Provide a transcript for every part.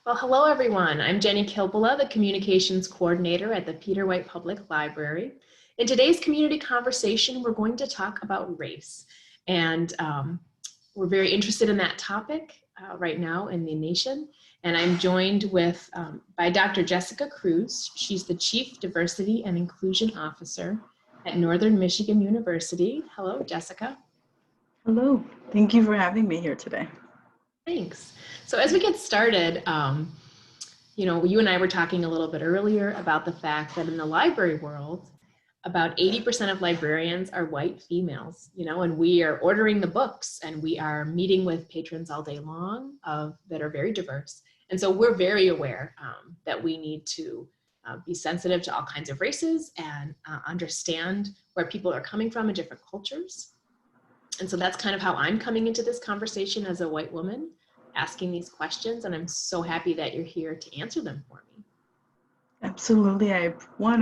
Well, hello everyone. I'm Jenny Kilbala, the Communications Coordinator at the Peter White Public Library. In today's community conversation, we're going to talk about race. And we're very interested in that topic right now in the nation. And I'm joined by Dr. Jessica Cruz. She's the Chief Diversity and Inclusion Officer at Northern Michigan University. Hello, Jessica. Hello. Thank you for having me here today. Thanks. So as we get started, you and I were talking a little bit earlier about the fact that in the library world, about 80% of librarians are white females, and we are ordering the books and we are meeting with patrons all day long that are very diverse. And so we're very aware that we need to be sensitive to all kinds of races and understand where people are coming from in different cultures. And so that's kind of how I'm coming into this conversation as a white woman, asking these questions, and I'm so happy that you're here to answer them for me. Absolutely. I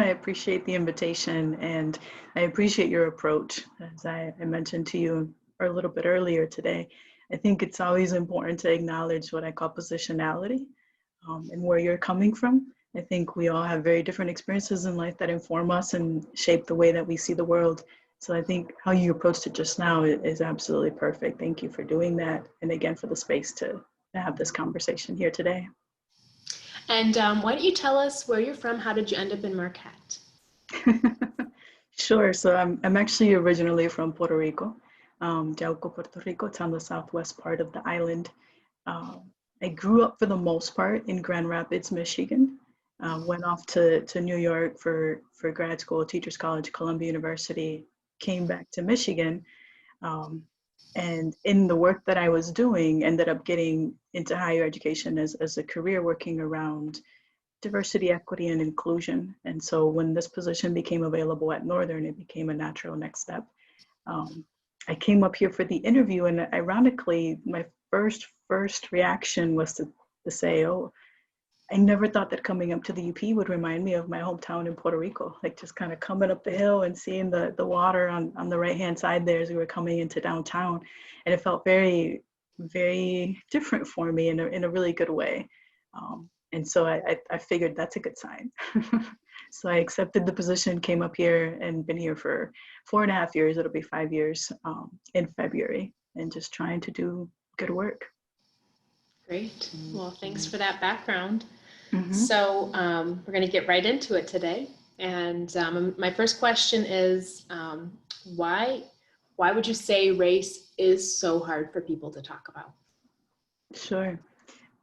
appreciate the invitation, and I appreciate your approach. As I mentioned to you a little bit earlier today, I think it's always important to acknowledge what I call positionality and where you're coming from. I think we all have very different experiences in life that inform us and shape the way that we see the world. So I think how you approached it just now is absolutely perfect. Thank you for doing that. And again, for the space to have this conversation here today. And why don't you tell us where you're from? How did you end up in Marquette? Sure. So I'm actually originally from Puerto Rico, Jauco, Puerto Rico. It's on the southwest part of the island. I grew up for the most part in Grand Rapids, Michigan. Went off to New York for grad school, Teachers College, Columbia University, came back to Michigan. And in the work that I was doing, ended up getting into higher education as a career working around diversity, equity, and inclusion. And so when this position became available at Northern, it became a natural next step. I came up here for the interview, and ironically, my first reaction was to say, oh, I never thought that coming up to the UP would remind me of my hometown in Puerto Rico, like just kind of coming up the hill and seeing the water on the right-hand side there as we were coming into downtown. And it felt very, very different for me in a really good way. And so I figured that's a good sign. So I accepted the position, came up here, and been here for 4.5 years. It'll be 5 years in February, and just trying to do good work. Great. Well, thanks for that background. Mm-hmm. So we're going to get right into it today. And my first question is, why would you say race is so hard for people to talk about? Sure.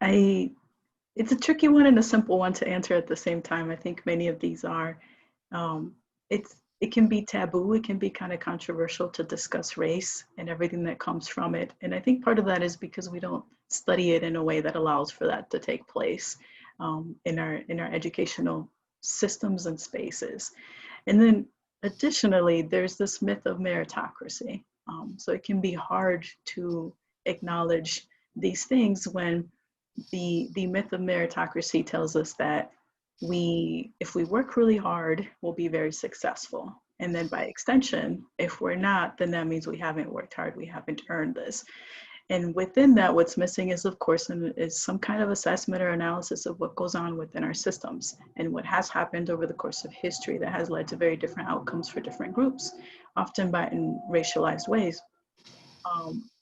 It's a tricky one and a simple one to answer at the same time. I think many of these are. It can be taboo. It can be kind of controversial to discuss race and everything that comes from it. And I think part of that is because we don't study it in a way that allows for that to take place in our educational systems and spaces. And then additionally, there's this myth of meritocracy. So it can be hard to acknowledge these things when the myth of meritocracy tells us that if we work really hard, we'll be very successful. And then by extension, if we're not, then that means we haven't worked hard, we haven't earned this. And within that, what's missing is, of course, is some kind of assessment or analysis of what goes on within our systems and what has happened over the course of history that has led to very different outcomes for different groups, often in racialized ways.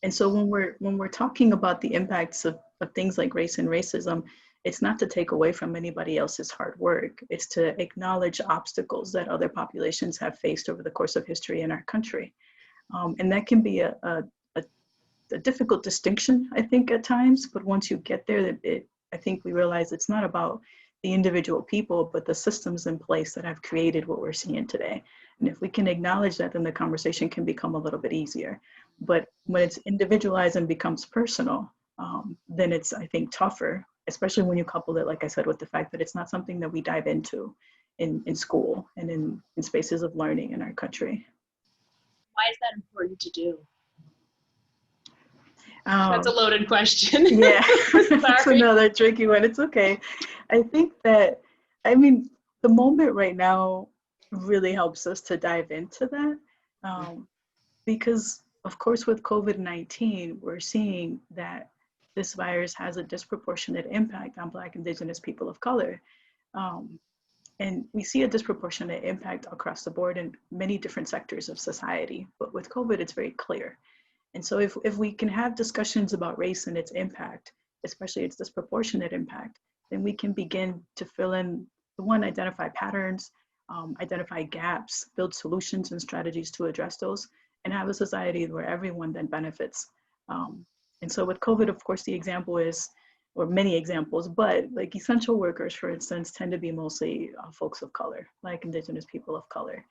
And so when we're talking about the impacts of things like race and racism, it's not to take away from anybody else's hard work. It's to acknowledge obstacles that other populations have faced over the course of history in our country. And that can be a difficult distinction, I think, at times. But once you get there, I think we realize it's not about the individual people, but the systems in place that have created what we're seeing today. And if we can acknowledge that, then the conversation can become a little bit easier. But when it's individualized and becomes personal, then it's, I think, tougher, especially when you couple it, like I said, with the fact that it's not something that we dive into in school and in spaces of learning in our country. Why is that important to do? That's a loaded question. Yeah, that's another tricky one. It's okay. I think that, the moment right now really helps us to dive into that because, of course, with COVID-19, we're seeing that this virus has a disproportionate impact on Black, Indigenous people of color. Um, and we see a disproportionate impact across the board in many different sectors of society. But with COVID, it's very clear. And so if we can have discussions about race and its impact, especially its disproportionate impact, then we can begin to fill in, one, identify patterns, identify gaps, build solutions and strategies to address those, and have a society where everyone then benefits. Um, and so with COVID, of course, the example is, or many examples, but like essential workers, for instance, tend to be mostly folks of color, like Indigenous people of color.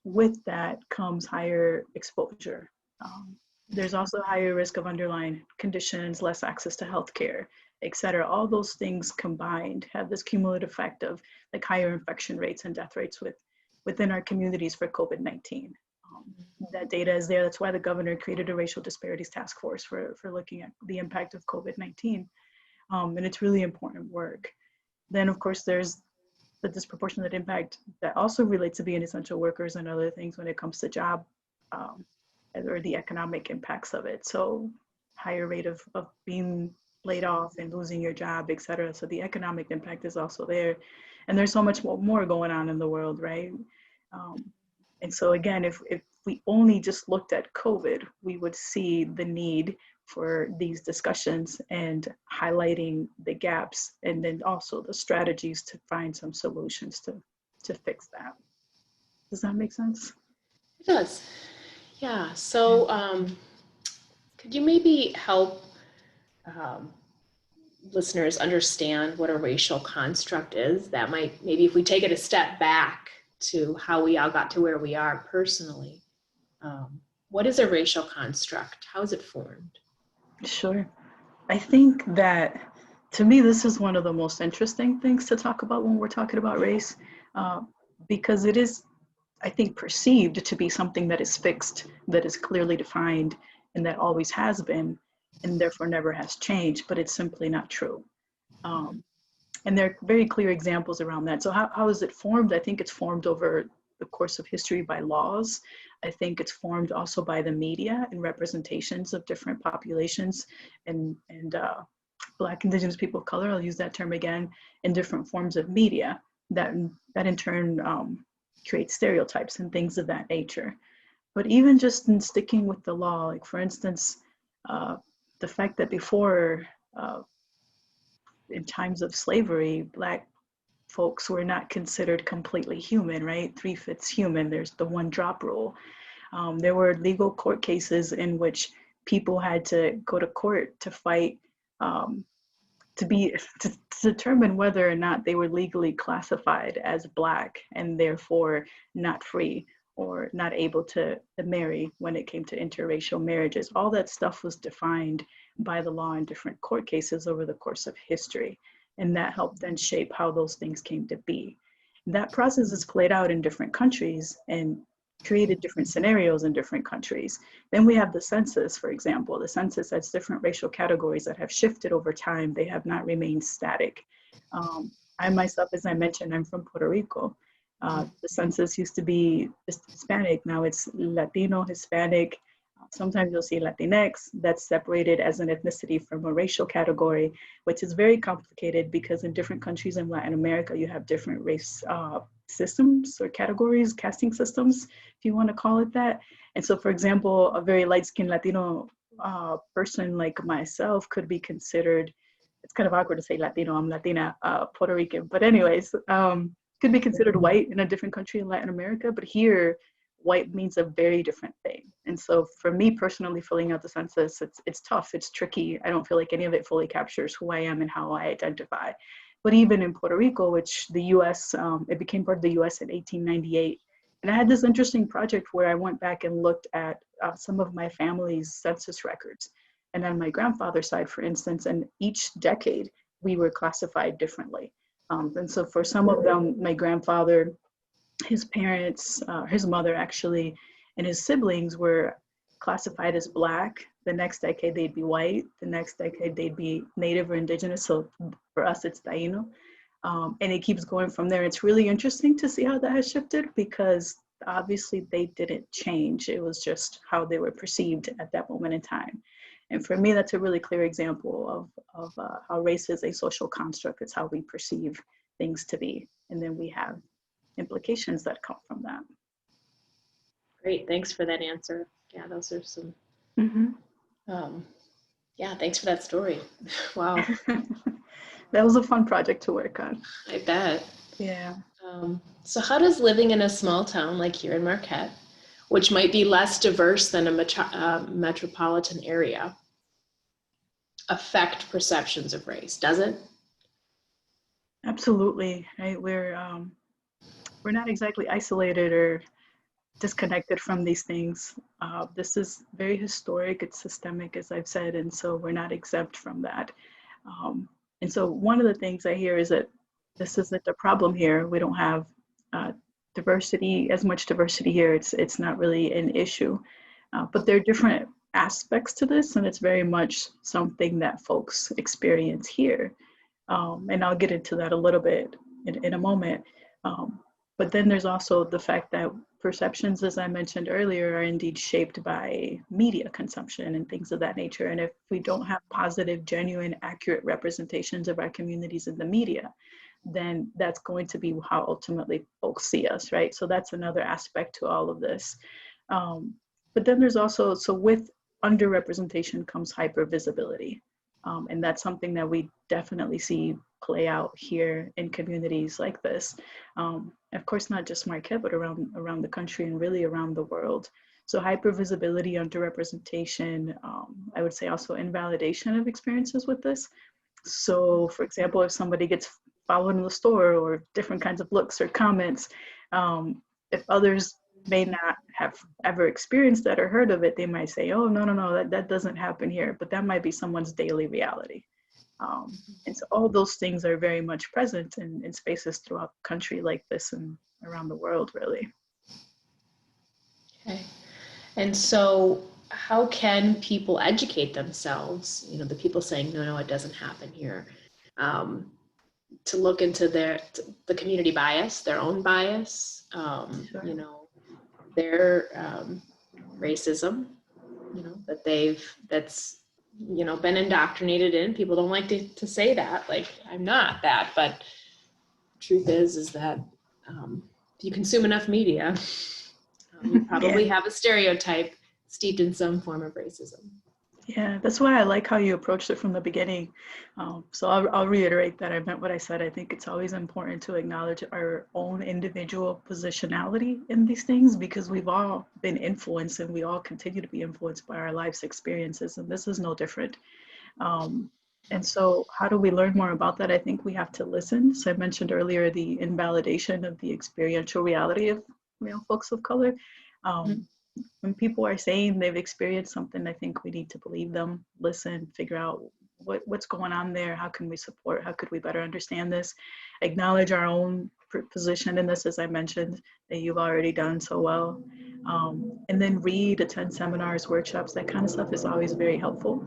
With that comes higher exposure. Um, there's also higher risk of underlying conditions, less access to healthcare, et cetera. All those things combined have this cumulative effect of like higher infection rates and death rates within our communities for COVID-19. That data is there. That's why the governor created a racial disparities task force for looking at the impact of COVID-19. And it's really important work. Then of course, there's the disproportionate impact that also relates to being essential workers and other things when it comes to job or the economic impacts of it. So higher rate of being laid off and losing your job, et cetera. So the economic impact is also there. And there's so much more going on in the world, right? And so again, if we only just looked at COVID, we would see the need for these discussions and highlighting the gaps, and then also the strategies to find some solutions to fix that. Does that make sense? It does. Yeah. So could you maybe help listeners understand what a racial construct is? That might, maybe if we take it a step back to how we all got to where we are personally, what is a racial construct? How is it formed? Sure. I think that, to me, this is one of the most interesting things to talk about when we're talking about race, because it is, I think, perceived to be something that is fixed, that is clearly defined, and that always has been, and therefore never has changed, but it's simply not true. And there are very clear examples around that. So how is it formed? I think it's formed over the course of history by laws. I think it's formed also by the media and representations of different populations and Black, Indigenous people of color, I'll use that term again, in different forms of media that in turn create stereotypes and things of that nature. But even just in sticking with the law, like for instance, the fact that before, in times of slavery, Black folks were not considered completely human, right? 3/5 human, there's the one drop rule. There were legal court cases in which people had to go to court to fight to determine whether or not they were legally classified as Black and therefore not free or not able to marry when it came to interracial marriages. All that stuff was defined by the law in different court cases over the course of history. And that helped then shape how those things came to be. That process is played out in different countries and created different scenarios in different countries. Then we have the census, for example. The census has different racial categories that have shifted over time. They have not remained static. I myself, as I mentioned, I'm from Puerto Rico. The census used to be just Hispanic. Now it's Latino, Hispanic. Sometimes you'll see Latinx. That's separated as an ethnicity from a racial category, which is very complicated because in different countries in Latin America, you have different race systems or categories, casting systems, if you want to call it that. And so, for example, a very light-skinned Latino person like myself could be considered, it's kind of awkward to say Latino, I'm Latina, Puerto Rican, but anyways, could be considered white in a different country in Latin America, but here, white means a very different thing. And so for me personally, filling out the census, it's tough, it's tricky. I don't feel like any of it fully captures who I am and how I identify. But even in Puerto Rico, which the US, it became part of the US in 1898. And I had this interesting project where I went back and looked at some of my family's census records. And on my grandfather's side, for instance, and each decade, we were classified differently. And so for some of them, my grandfather, his parents, his mother actually, and his siblings were classified as Black. The next decade they'd be white. The next decade they'd be Native or Indigenous. So for us, it's Taino. And it keeps going from there. It's really interesting to see how that has shifted because obviously they didn't change. It was just how they were perceived at that moment in time. And for me, that's a really clear example of how race is a social construct. It's how we perceive things to be. And then we have implications that come from that. Great, thanks for that answer. Yeah, those are some, yeah, thanks for that story. Wow. That was a fun project to work on. I bet. Yeah. So how does living in a small town like here in Marquette, which might be less diverse than a metropolitan area, affect perceptions of race? Does it? Absolutely. Right. We're not exactly isolated or disconnected from these things. This is very historic. It's systemic, as I've said, and so we're not exempt from that. And so one of the things I hear is that this isn't the problem here. We don't have diversity, as much diversity here. It's not really an issue. But there are different aspects to this, and it's very much something that folks experience here. And I'll get into that a little bit in a moment. But then there's also the fact that perceptions, as I mentioned earlier, are indeed shaped by media consumption and things of that nature. And if we don't have positive, genuine, accurate representations of our communities in the media, then that's going to be how ultimately folks see us, right? So that's another aspect to all of this. But then there's also, so with underrepresentation comes hypervisibility. And that's something that we definitely see play out here in communities like this. Of course, not just Marquette, but around the country and really around the world. So hypervisibility, underrepresentation, I would say also invalidation of experiences with this. So for example, if somebody gets followed in the store or different kinds of looks or comments, if others may not have ever experienced that or heard of it, they might say, oh, no, that doesn't happen here, but that might be someone's daily reality. And so all those things are very much present in spaces throughout the country like this and around the world, really. Okay. And so how can people educate themselves, the people saying, no, it doesn't happen here, to look into the community bias, their own bias, Sure. their racism, that's been indoctrinated in. People don't like to say that, like, I'm not that, but truth is that if you consume enough media, you probably have a stereotype steeped in some form of racism. Yeah, that's why I like how you approached it from the beginning. So I'll reiterate that I meant what I said. I think it's always important to acknowledge our own individual positionality in these things, because we've all been influenced and we all continue to be influenced by our life's experiences, and this is no different. And so how do we learn more about that? I think we have to listen. So I mentioned earlier the invalidation of the experiential reality of folks of color. When people are saying they've experienced something, I think we need to believe them, listen, figure out what's going on there. How can we support? How could we better understand this? Acknowledge our own position in this, as I mentioned, that you've already done so well. And then read, attend seminars, workshops, that kind of stuff is always very helpful,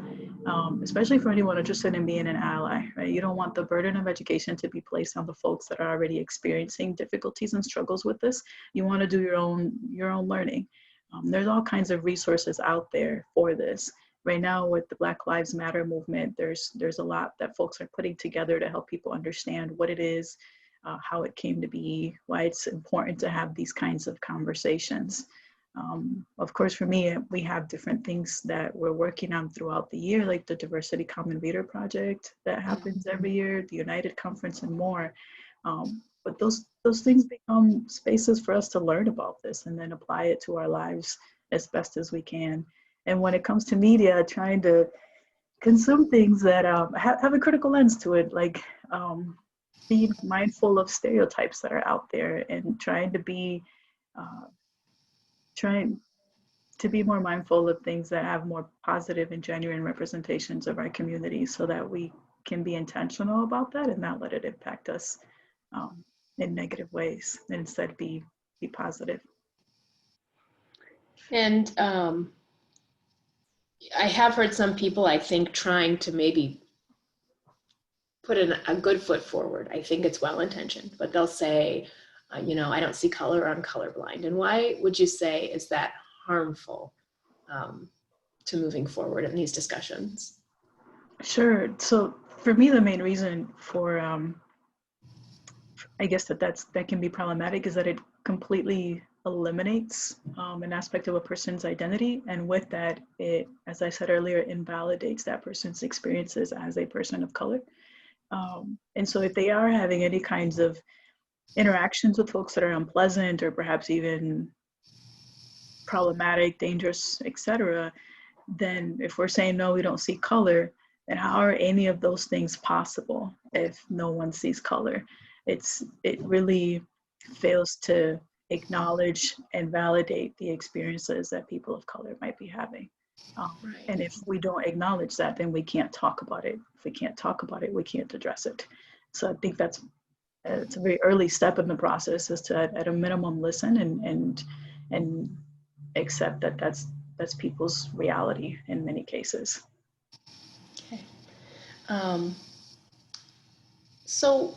especially for anyone interested in being an ally, right? You don't want the burden of education to be placed on the folks that are already experiencing difficulties and struggles with this. You want to do your own learning. There's all kinds of resources out there for this. Right now with the Black Lives Matter movement, there's a lot that folks are putting together to help people understand what it is, how it came to be, why it's important to have these kinds of conversations. Of course, for me, we have different things that we're working on throughout the year, like the Diversity Common Reader Project that happens every year, the United Conference, and more. But those things become spaces for us to learn about this and then apply it to our lives as best as we can. And when it comes to media, trying to consume things that have a critical lens to it, like being mindful of stereotypes that are out there and trying to be more mindful of things that have more positive and genuine representations of our community, so that we can be intentional about that and not let it impact us in negative ways, and instead be positive. And I have heard some people, I think, trying to maybe put in a good foot forward. I think it's well-intentioned, but they'll say, I don't see color, I'm colorblind. And why would you say is that harmful to moving forward in these discussions? Sure. So for me, the main reason for I guess that can be problematic is that it completely eliminates an aspect of a person's identity, and with that, it, as I said earlier, invalidates that person's experiences as a person of color. And so, if they are having any kinds of interactions with folks that are unpleasant or perhaps even problematic, dangerous, etc., then if we're saying no, we don't see color, then how are any of those things possible if no one sees color? It really fails to acknowledge and validate the experiences that people of color might be having. And if we don't acknowledge that, then we can't talk about it. If we can't talk about it, we can't address it. So I think that's it's a very early step in the process is to at a minimum listen and accept that that's people's reality in many cases. Okay. So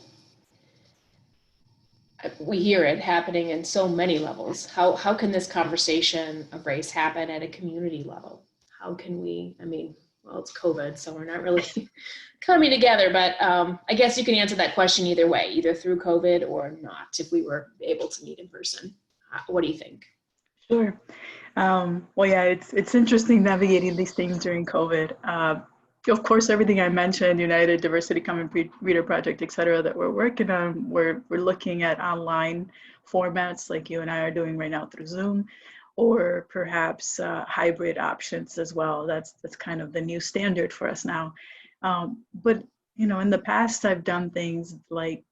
we hear it happening in so many levels. How can this conversation of race happen at a community level? How can we, I mean, well, it's COVID, so we're not really coming together, but I guess you can answer that question either way, either through COVID or not, if we were able to meet in person. What do you think? Sure. Well, yeah, it's interesting navigating these things during COVID. Of course, everything I mentioned, United Diversity Common Reader Project, et cetera, that we're working on, we're looking at online formats like you and I are doing right now through Zoom, or perhaps hybrid options as well. That's kind of the new standard for us now. But you know, in the past, I've done things like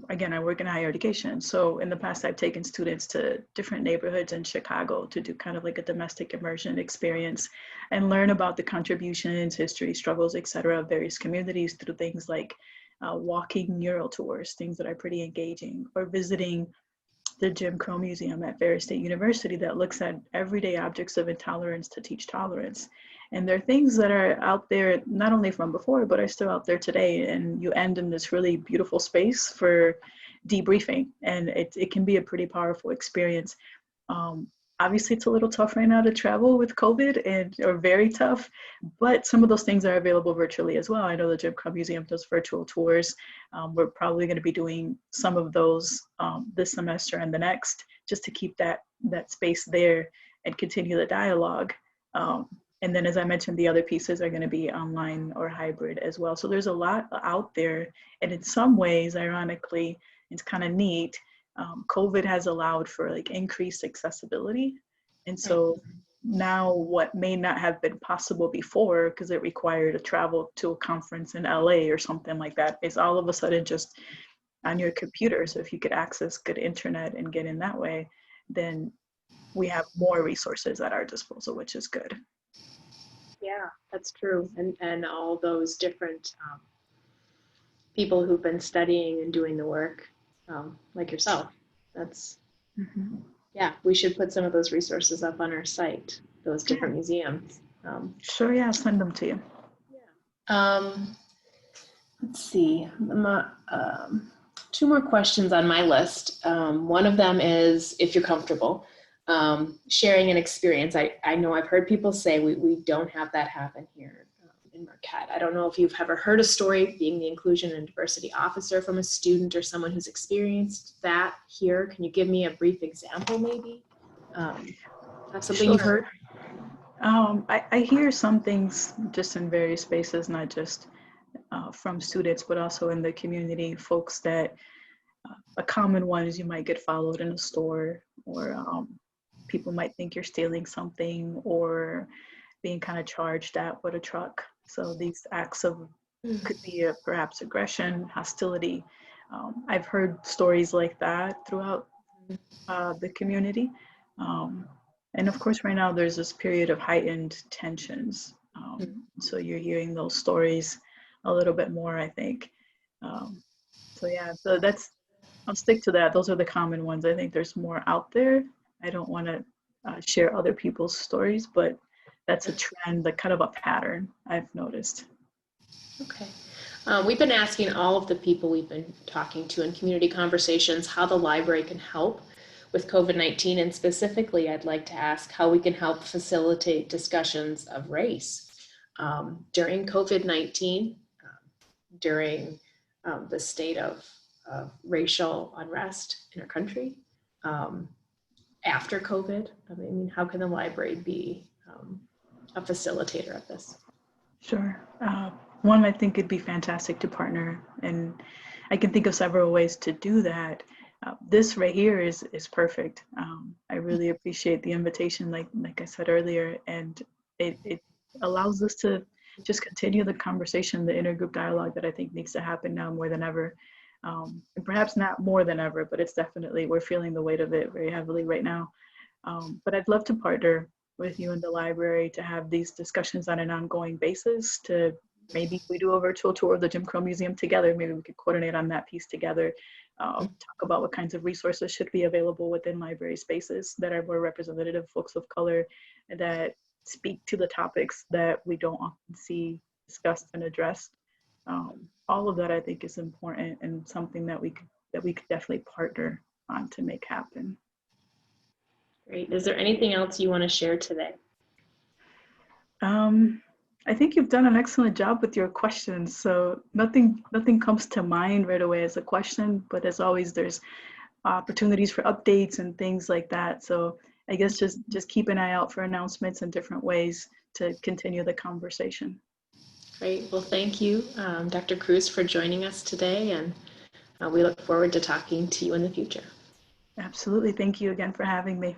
again, I work in higher education. So in the past, I've taken students to different neighborhoods in Chicago to do kind of like a domestic immersion experience and learn about the contributions, history, struggles, et cetera, of various communities through things like walking mural tours, things that are pretty engaging, or visiting the Jim Crow Museum at Ferris State University that looks at everyday objects of intolerance to teach tolerance. And there are things that are out there, not only from before, but are still out there today. And you end in this really beautiful space for debriefing. And it can be a pretty powerful experience. Obviously, it's a little tough right now to travel with COVID, or very tough, but some of those things are available virtually as well. I know the Jim Crow Museum does virtual tours. We're probably going to be doing some of those this semester and the next, just to keep that space there and continue the dialogue. And then, as I mentioned, the other pieces are going to be online or hybrid as well. So there's a lot out there. And in some ways, ironically, it's kind of neat. COVID has allowed for like increased accessibility. And so now what may not have been possible before, because it required a travel to a conference in LA or something like that, is all of a sudden just on your computer. So if you could access good internet and get in that way, then we have more resources at our disposal, which is good. Yeah, that's true. And all those different people who've been studying and doing the work, like yourself. That's, yeah, we should put some of those resources up on our site, those different museums. Sure, yeah, send them to you. Yeah. Let's see. Two more questions on my list. One of them is, if you're comfortable, sharing an experience. I know I've heard people say we don't have that happen here in Marquette. I don't know if you've ever heard a story, being the inclusion and diversity officer, from a student or someone who's experienced that here. Can you give me a brief example, maybe? Of something you've heard? I hear some things just in various spaces, not just from students, but also in the community, folks that a common one is you might get followed in a store, or people might think you're stealing something, or being kind of charged at with a truck. So these acts of could be perhaps aggression, hostility. I've heard stories like that throughout the community. And of course, right now there's this period of heightened tensions. So you're hearing those stories a little bit more, I think. So yeah, so I'll stick to that. Those are the common ones. I think there's more out there. I don't want to share other people's stories, but that's a trend, like kind of a pattern I've noticed. Okay. We've been asking all of the people we've been talking to in community conversations how the library can help with COVID-19, and specifically, I'd like to ask how we can help facilitate discussions of race during COVID-19, during the state of racial unrest in our country, after COVID. I mean, how can the library be a facilitator of this? Sure. One, I think it'd be fantastic to partner, and I can think of several ways to do that. This right here is perfect. I really appreciate the invitation, like I said earlier, and it allows us to just continue the conversation, the intergroup dialogue that I think needs to happen now more than ever. And perhaps not more than ever, but it's definitely, we're feeling the weight of it very heavily right now. But I'd love to partner with you in the library to have these discussions on an ongoing basis. To maybe if we do a virtual tour of the Jim Crow Museum together, maybe we could coordinate on that piece together. Talk about what kinds of resources should be available within library spaces that are more representative of folks of color, that speak to the topics that we don't often see discussed and addressed. All of that I think is important, and something that we could definitely partner on to make happen. Great. Is there anything else you want to share today? I think you've done an excellent job with your questions. So nothing comes to mind right away as a question, but as always, there's opportunities for updates and things like that. So I guess just keep an eye out for announcements and different ways to continue the conversation. Great. Well, thank you, Dr. Cruz, for joining us today, and we look forward to talking to you in the future. Absolutely. Thank you again for having me.